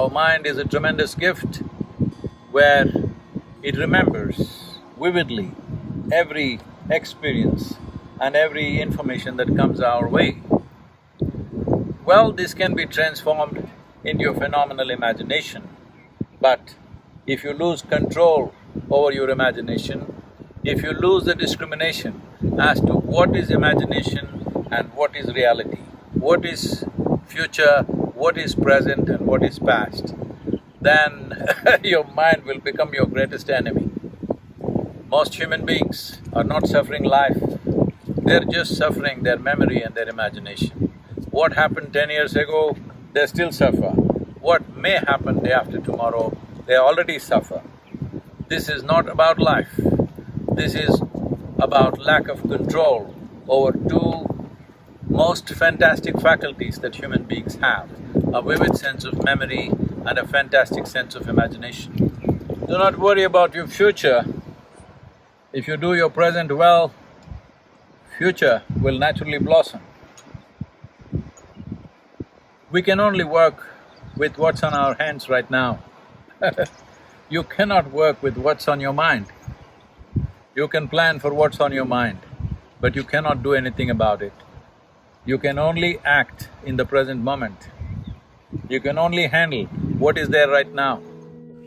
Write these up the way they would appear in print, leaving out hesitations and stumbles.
Our mind is a tremendous gift where it remembers vividly every experience and every information that comes our way. Well, this can be transformed into a phenomenal imagination, but if you lose control over your imagination, if you lose the discrimination as to what is imagination and what is reality, what is future, what is present and what is past, then your mind will become your greatest enemy. Most human beings are not suffering life, they're just suffering their memory and their imagination. What happened 10 years ago, they still suffer. What may happen day after tomorrow, they already suffer. This is not about life. This is about lack of control over two most fantastic faculties that human beings have, a vivid sense of memory and a fantastic sense of imagination. Do not worry about your future. If you do your present well, future will naturally blossom. We can only work with what's on our hands right now. You cannot work with what's on your mind. You can plan for what's on your mind, but you cannot do anything about it. You can only act in the present moment. You can only handle what is there right now.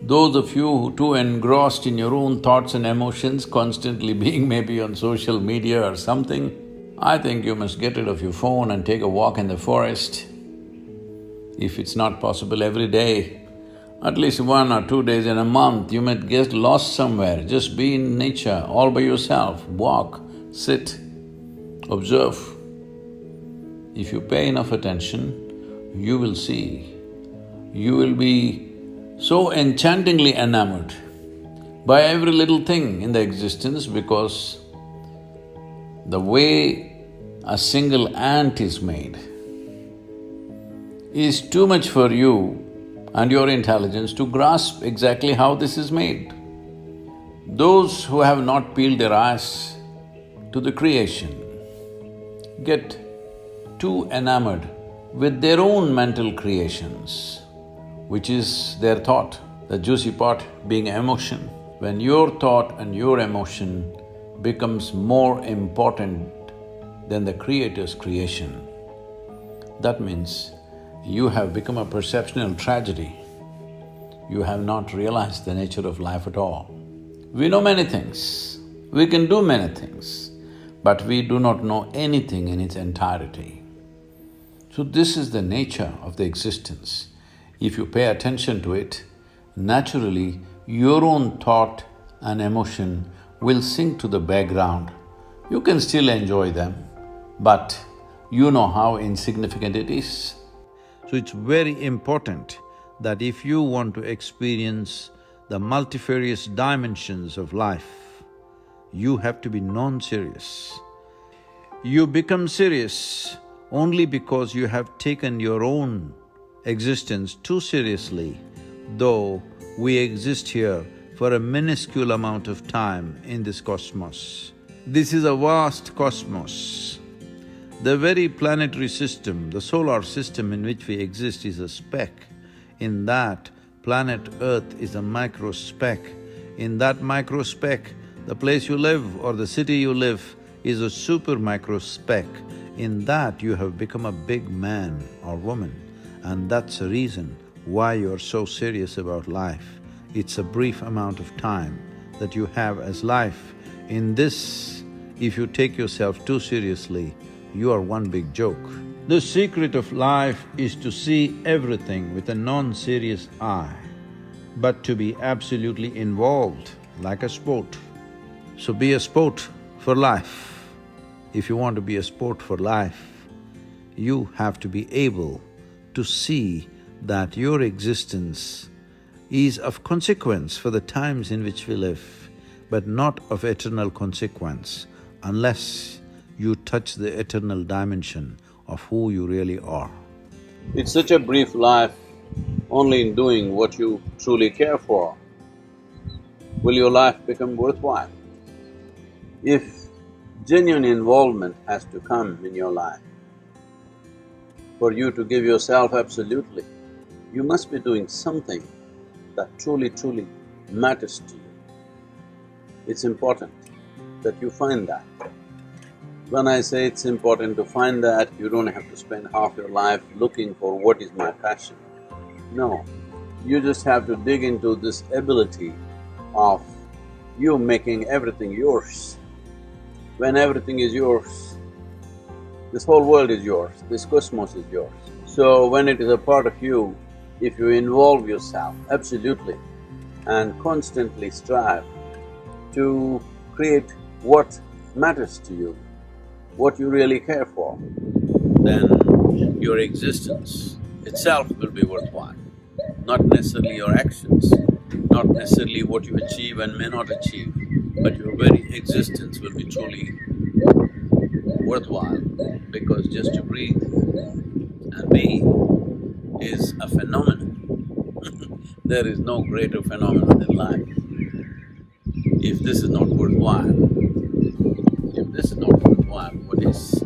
Those of you who too engrossed in your own thoughts and emotions, constantly being maybe on social media or something, I think you must get rid of your phone and take a walk in the forest. If it's not possible every day, at least 1 or 2 days in a month, you might get lost somewhere, just be in nature, all by yourself, walk, sit, observe. If you pay enough attention, you will see, you will be so enchantingly enamored by every little thing in the existence because the way a single ant is made is too much for you and your intelligence to grasp exactly how this is made. Those who have not peeled their eyes to the creation get too enamored with their own mental creations, which is their thought, the juicy part being emotion. When your thought and your emotion becomes more important than the Creator's creation, that means you have become a perceptual tragedy. You have not realized the nature of life at all. We know many things, we can do many things, but we do not know anything in its entirety. So this is the nature of the existence. If you pay attention to it, naturally your own thought and emotion will sink to the background. You can still enjoy them, but you know how insignificant it is. So it's very important that if you want to experience the multifarious dimensions of life, you have to be non-serious. You become serious only because you have taken your own existence too seriously, though we exist here for a minuscule amount of time in this cosmos. This is a vast cosmos. The very planetary system, the solar system in which we exist is a speck. In that, planet Earth is a micro speck. In that micro speck, the place you live or the city you live is a super micro speck. In that, you have become a big man or woman, and that's the reason why you're so serious about life. It's a brief amount of time that you have as life. In this, if you take yourself too seriously, you are one big joke. The secret of life is to see everything with a non-serious eye, but to be absolutely involved like a sport. So be a sport for life. If you want to be a sport for life, you have to be able to see that your existence is of consequence for the times in which we live, but not of eternal consequence unless you touch the eternal dimension of who you really are. It's such a brief life, only in doing what you truly care for will your life become worthwhile. If genuine involvement has to come in your life, for you to give yourself absolutely, you must be doing something that truly matters to you. It's important that you find that. When I say it's important to find that, you don't have to spend half your life looking for what is my passion. No, you just have to dig into this ability of you making everything yours. When everything is yours, this whole world is yours, this cosmos is yours. So when it is a part of you, if you involve yourself absolutely and constantly strive to create what matters to you, what you really care for, then your existence itself will be worthwhile. Not necessarily your actions, not necessarily what you achieve and may not achieve, but your very existence will be truly worthwhile, because just to breathe and be is a phenomenon. There is no greater phenomenon in life. If this is not worthwhile, what is?